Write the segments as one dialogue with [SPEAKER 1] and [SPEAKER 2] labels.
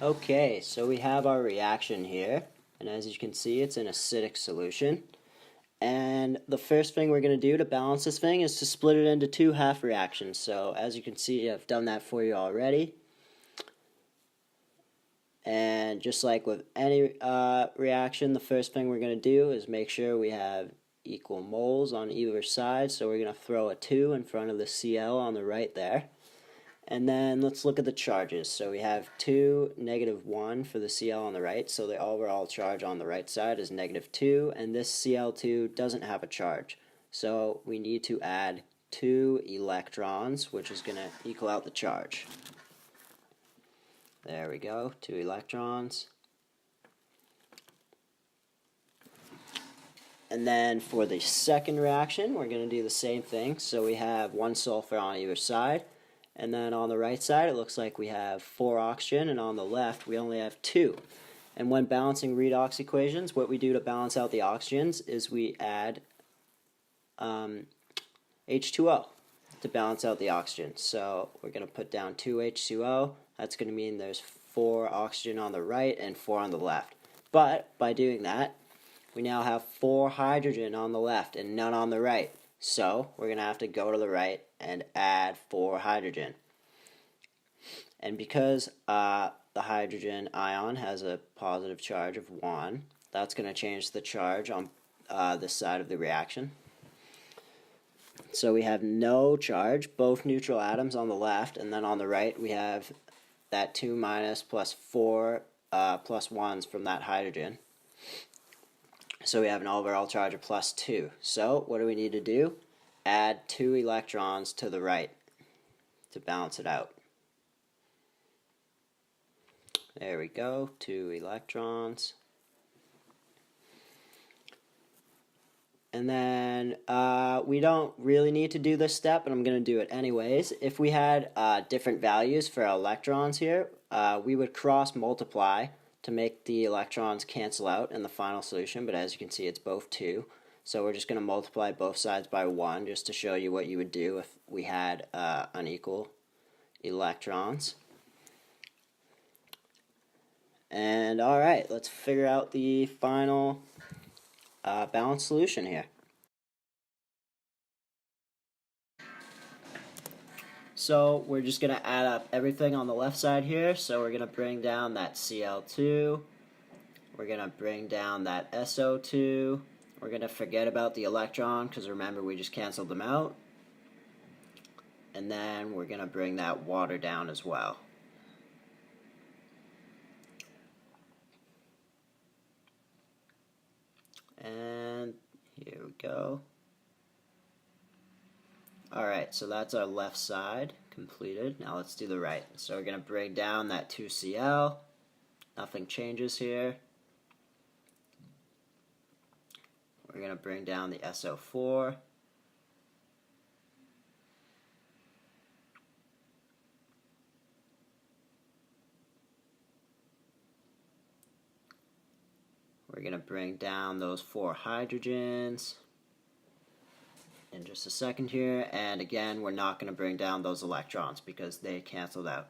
[SPEAKER 1] Okay, so we have our reaction here, and as you can see, it's an acidic solution. And the first thing we're going to do to balance this thing is to split it into two half reactions. So as you can see, I've done that for you already. And just like with any reaction, the first thing we're going to do is make sure we have equal moles on either side. So we're going to throw a 2 in front of the Cl on the right there. And then let's look at the charges. So we have 2, -1 for the Cl on the right, so the overall charge on the right side is -2, and this Cl2 doesn't have a charge. So we need to add 2 electrons, which is going to equal out the charge. There we go, 2 electrons. And then for the second reaction, we're going to do the same thing. So we have 1 sulfur on either side. And then on the right side, it looks like we have 4 oxygen, and on the left, we only have 2. And when balancing redox equations, what we do to balance out the oxygens is we add H2O to balance out the oxygen. So we're going to put down 2 H2O. That's going to mean there's 4 oxygen on the right and 4 on the left. But by doing that, we now have 4 hydrogen on the left and none on the right. So we're going to have to go to the right and add 4 hydrogen. And because the hydrogen ion has a positive charge of 1, that's going to change the charge on this side of the reaction. So we have no charge, both neutral atoms on the left, and then on the right we have that 2 minus plus 4 plus 1s from that hydrogen. So we have an overall charge of +2. So what do we need to do? Add 2 electrons to the right to balance it out. There we go, 2 electrons. And then we don't really need to do this step, but I'm going to do it anyways. If we had different values for electrons here, we would cross multiply to make the electrons cancel out in the final solution, but as you can see, it's both 2. So we're just going to multiply both sides by 1 just to show you what you would do if we had unequal electrons. And alright, let's figure out the final balanced solution here. So we're just going to add up everything on the left side here. So we're going to bring down that Cl2. We're going to bring down that SO2. We're going to forget about the electron because remember we just canceled them out. And then we're going to bring that water down as well. And here we go. Alright, so that's our left side completed. Now let's do the right. So we're going to bring down that 2Cl. Nothing changes here. We're going to bring down the SO4. We're going to bring down those 4 hydrogens in just a second here, and again we're not going to bring down those electrons because they canceled out.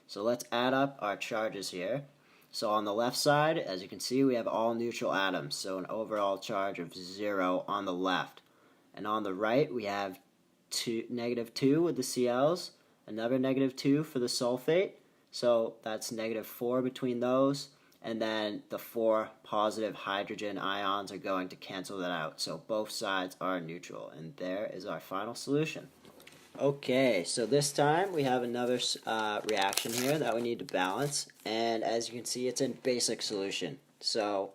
[SPEAKER 1] So let's add up our charges here. So on the left side, as you can see, we have all neutral atoms, so an overall charge of 0 on the left. And on the right we have -2 with the Cls, another -2 for the sulfate, so that's -4 between those. And then the 4 positive hydrogen ions are going to cancel that out. So both sides are neutral. And there is our final solution. Okay, so this time we have another reaction here that we need to balance. And as you can see, it's in basic solution. So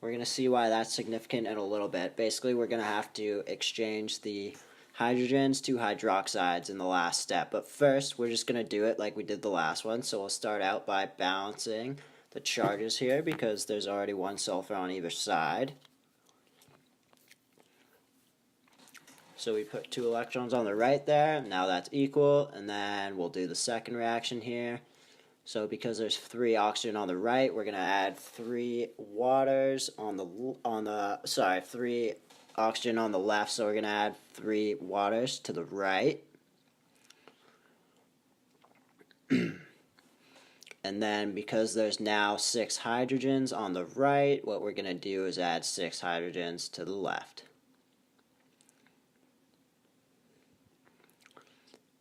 [SPEAKER 1] we're going to see why that's significant in a little bit. Basically, we're going to have to exchange the hydrogens to hydroxides in the last step. But first, we're just going to do it like we did the last one. So we'll start out by balancing the charges here because there's already 1 sulfur on either side. So we put 2 electrons on the right there. Now that's equal, and then we'll do the second reaction here. So because there's 3 oxygen on the right, we're going to add 3 waters on the 3 oxygen on the left. So we're going to add 3 waters to the right. And then because there's now 6 hydrogens on the right, what we're going to do is add 6 hydrogens to the left.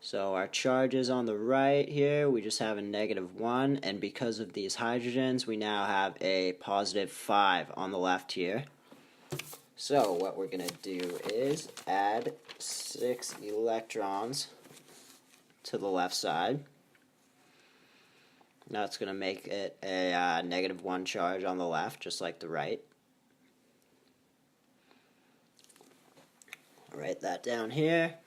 [SPEAKER 1] So our charges on the right here, we just have a -1, and because of these hydrogens, we now have a +5 on the left here. So what we're going to do is add 6 electrons to the left side. Now it's going to make it a -1 charge on the left, just like the right. I'll write that down here.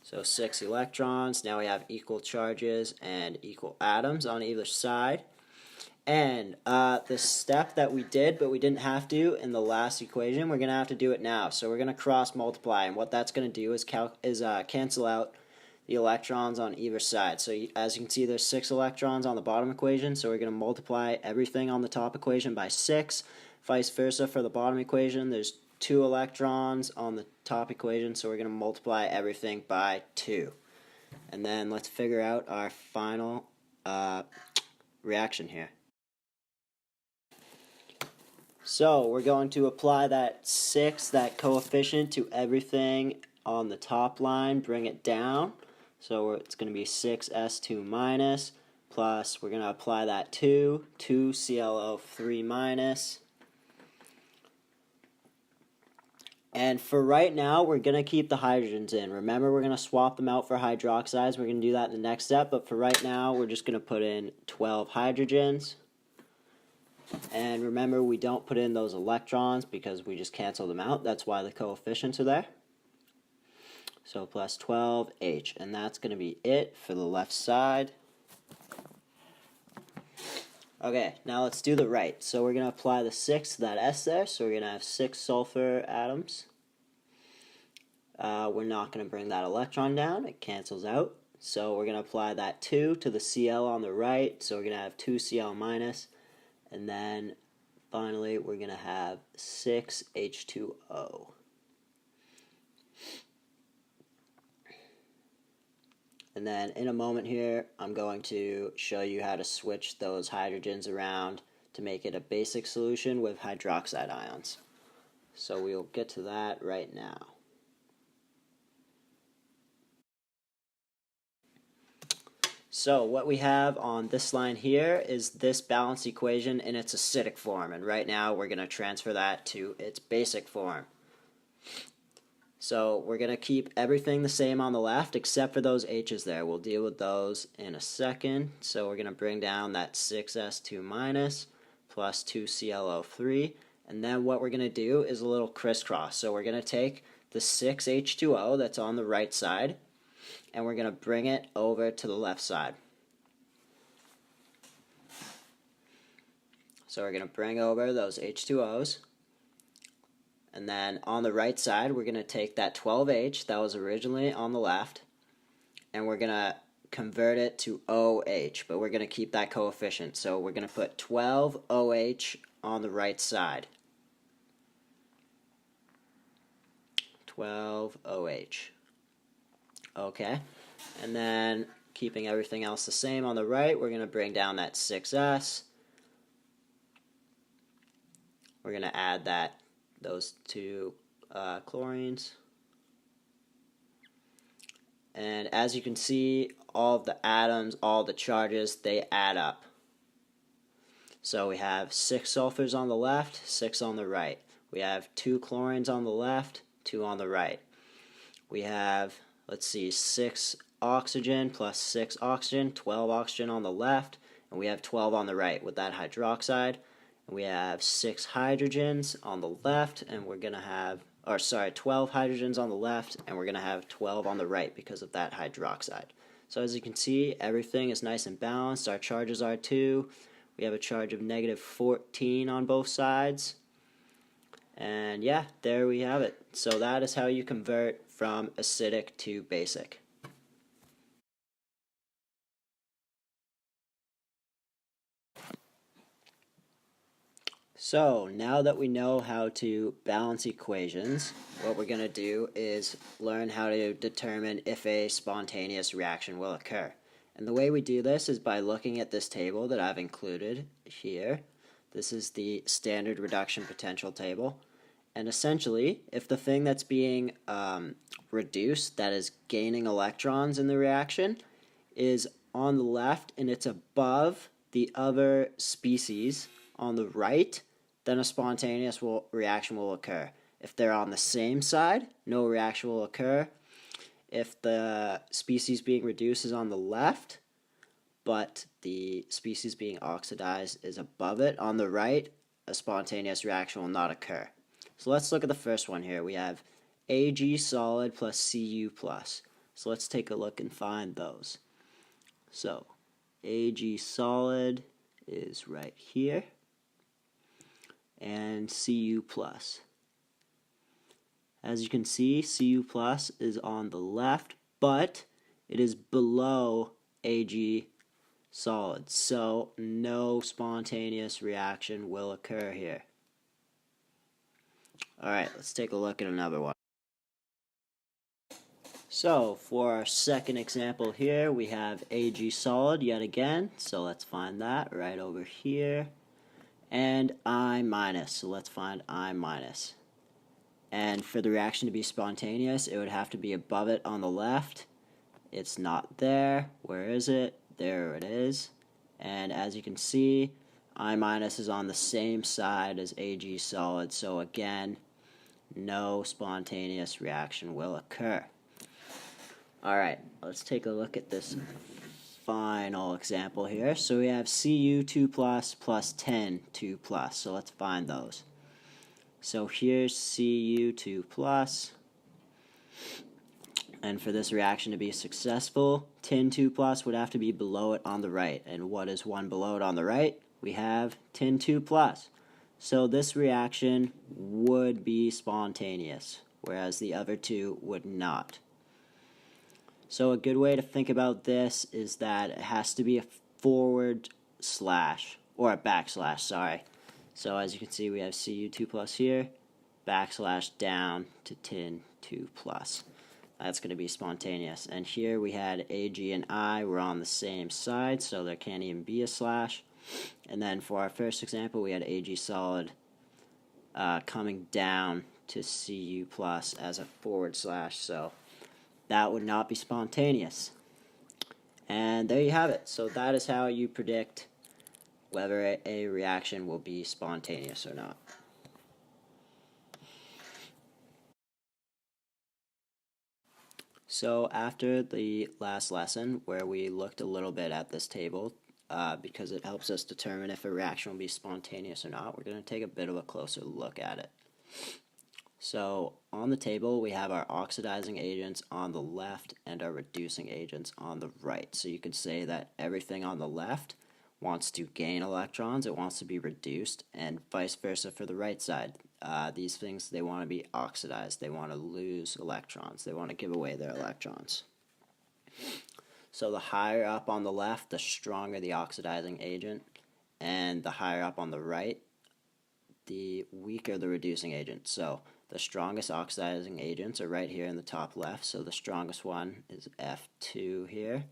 [SPEAKER 1] So 6 electrons. Now we have equal charges and equal atoms on either side. And the step that we did, but we didn't have to in the last equation, we're going to have to do it now. So we're going to cross multiply, and what that's going to do is cancel out the electrons on either side. So as you can see, there's 6 electrons on the bottom equation, so we're going to multiply everything on the top equation by 6. Vice versa for the bottom equation, there's 2 electrons on the top equation, so we're going to multiply everything by 2. And then let's figure out our final reaction here. So we're going to apply that 6, that coefficient, to everything on the top line, bring it down. So it's going to be 6s2 minus, plus we're going to apply that 2 ClO3 minus. And for right now, we're going to keep the hydrogens in. Remember, we're going to swap them out for hydroxides. We're going to do that in the next step, but for right now, we're just going to put in 12 hydrogens. And remember, we don't put in those electrons because we just cancel them out. That's why the coefficients are there. So plus 12H, and that's going to be it for the left side. Okay, now let's do the right. So we're going to apply the 6 to that S there, so we're going to have 6 sulfur atoms. We're not going to bring that electron down, it cancels out. So we're going to apply that 2 to the Cl on the right, so we're going to have 2 Cl minus. And then, finally, we're going to have 6 H2O. And then, in a moment here, I'm going to show you how to switch those hydrogens around to make it a basic solution with hydroxide ions. So we'll get to that right now. So what we have on this line here is this balanced equation in its acidic form, and right now we're going to transfer that to its basic form. So we're going to keep everything the same on the left except for those H's there. We'll deal with those in a second. So we're going to bring down that 6s2 minus plus 2 ClO3, and then what we're going to do is a little crisscross. So we're going to take the 6H2O that's on the right side, and we're going to bring it over to the left side. So we're going to bring over those H2Os. And then on the right side, we're going to take that 12H that was originally on the left, and we're going to convert it to OH, but we're going to keep that coefficient. So we're going to put 12OH on the right side. 12OH. Okay, and then keeping everything else the same on the right, we're going to bring down that 6s. We're going to add those 2 chlorines. And as you can see, all of the atoms, all the charges, they add up. So we have 6 sulfurs on the left, 6 on the right. We have 2 chlorines on the left, 2 on the right. We have, let's see, 6 oxygen plus 6 oxygen, 12 oxygen on the left, and we have 12 on the right with that hydroxide. We have 6 hydrogens on the left, and we're going to have, 12 hydrogens on the left, and we're going to have 12 on the right because of that hydroxide. So as you can see, everything is nice and balanced. Our charges are too. We have a charge of -14 on both sides. And yeah, there we have it. So that is how you convert from acidic to basic. So now that we know how to balance equations, what we're going to do is learn how to determine if a spontaneous reaction will occur. And the way we do this is by looking at this table that I've included here. This is the standard reduction potential table. And essentially, if the thing that's being reduced, that is gaining electrons in the reaction, is on the left and it's above the other species on the right, then a spontaneous reaction will occur. If they're on the same side, no reaction will occur. If the species being reduced is on the left, but the species being oxidized is above it on the right, a spontaneous reaction will not occur. So let's look at the first one here. We have Ag solid plus Cu plus. So let's take a look and find those. So Ag solid is right here, and Cu plus. As you can see, Cu plus is on the left, but it is below Ag solid, so no spontaneous reaction will occur here. Alright, let's take a look at another one. So, for our second example here, we have Ag solid yet again, so let's find that right over here. And I minus, so let's find I minus. And for the reaction to be spontaneous, it would have to be above it on the left. It's not there. Where is it? There it is. And as you can see, I minus is on the same side as Ag solid, so again, no spontaneous reaction will occur. Alright, let's take a look at this final example here. So we have Cu2 plus 10 2 plus, so let's find those. So here's Cu2 plus, and for this reaction to be successful, tin 2 plus would have to be below it on the right. And what is one below it on the right? We have tin 2 plus. So this reaction would be spontaneous, whereas the other two would not. So a good way to think about this is that it has to be a forward slash, or a backslash, sorry. So as you can see, we have Cu2 plus here, backslash down to tin 2 plus. That's going to be spontaneous. And here we had Ag and I were on the same side, so there can't even be a slash. And then for our first example, we had Ag solid coming down to Cu plus as a forward slash, so that would not be spontaneous. And there you have it. So that is how you predict whether a reaction will be spontaneous or not. So after the last lesson, where we looked a little bit at this table, because it helps us determine if a reaction will be spontaneous or not, we're going to take a bit of a closer look at it. So on the table, we have our oxidizing agents on the left and our reducing agents on the right. So you could say that everything on the left wants to gain electrons, it wants to be reduced, and vice versa for the right side. These things, they want to be oxidized, they want to lose electrons, they want to give away their electrons. So the higher up on the left, the stronger the oxidizing agent, and the higher up on the right, the weaker the reducing agent. So the strongest oxidizing agents are right here in the top left, so the strongest one is F2 here.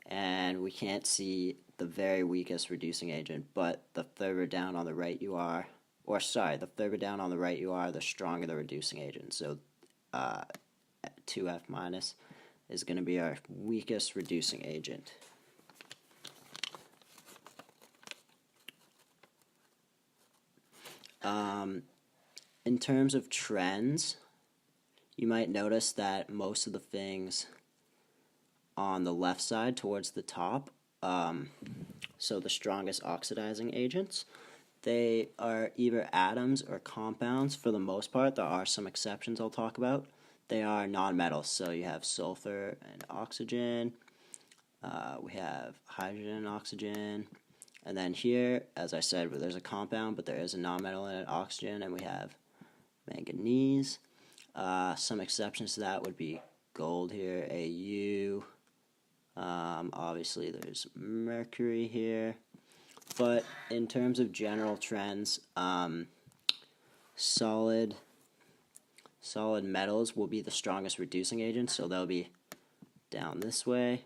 [SPEAKER 1] And we can't see the very weakest reducing agent, but the further down on the right you are, or sorry, the further down on the right you are, the stronger the reducing agent. So 2F minus is going to be our weakest reducing agent. In terms of trends, you might notice that most of the things on the left side towards the top, so the strongest oxidizing agents, they are either atoms or compounds for the most part. There are some exceptions I'll talk about. They are nonmetals, so you have sulfur and oxygen, we have hydrogen and oxygen, and then here, as I said, there's a compound, but there is a nonmetal in it, oxygen, and we have manganese. Some exceptions to that would be gold here, Au. Obviously, there's mercury here. But in terms of general trends, solid metals will be the strongest reducing agents, so they'll be down this way.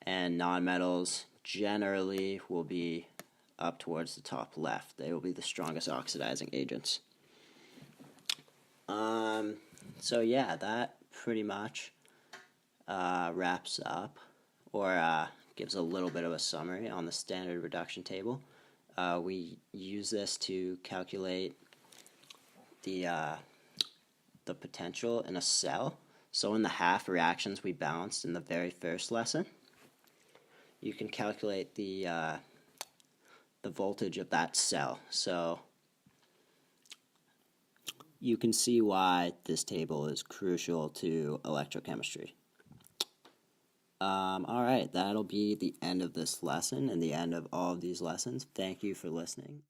[SPEAKER 1] and nonmetals generally will be up towards the top left. They will be the strongest oxidizing agents. So yeah, that pretty much wraps up, or gives a little bit of a summary on the standard reduction table. We use this to calculate the potential in a cell. So in the half reactions we balanced in the very first lesson, you can calculate the voltage of that cell. So you can see why this table is crucial to electrochemistry. Alright, that'll be the end of this lesson and the end of all of these lessons. Thank you for listening.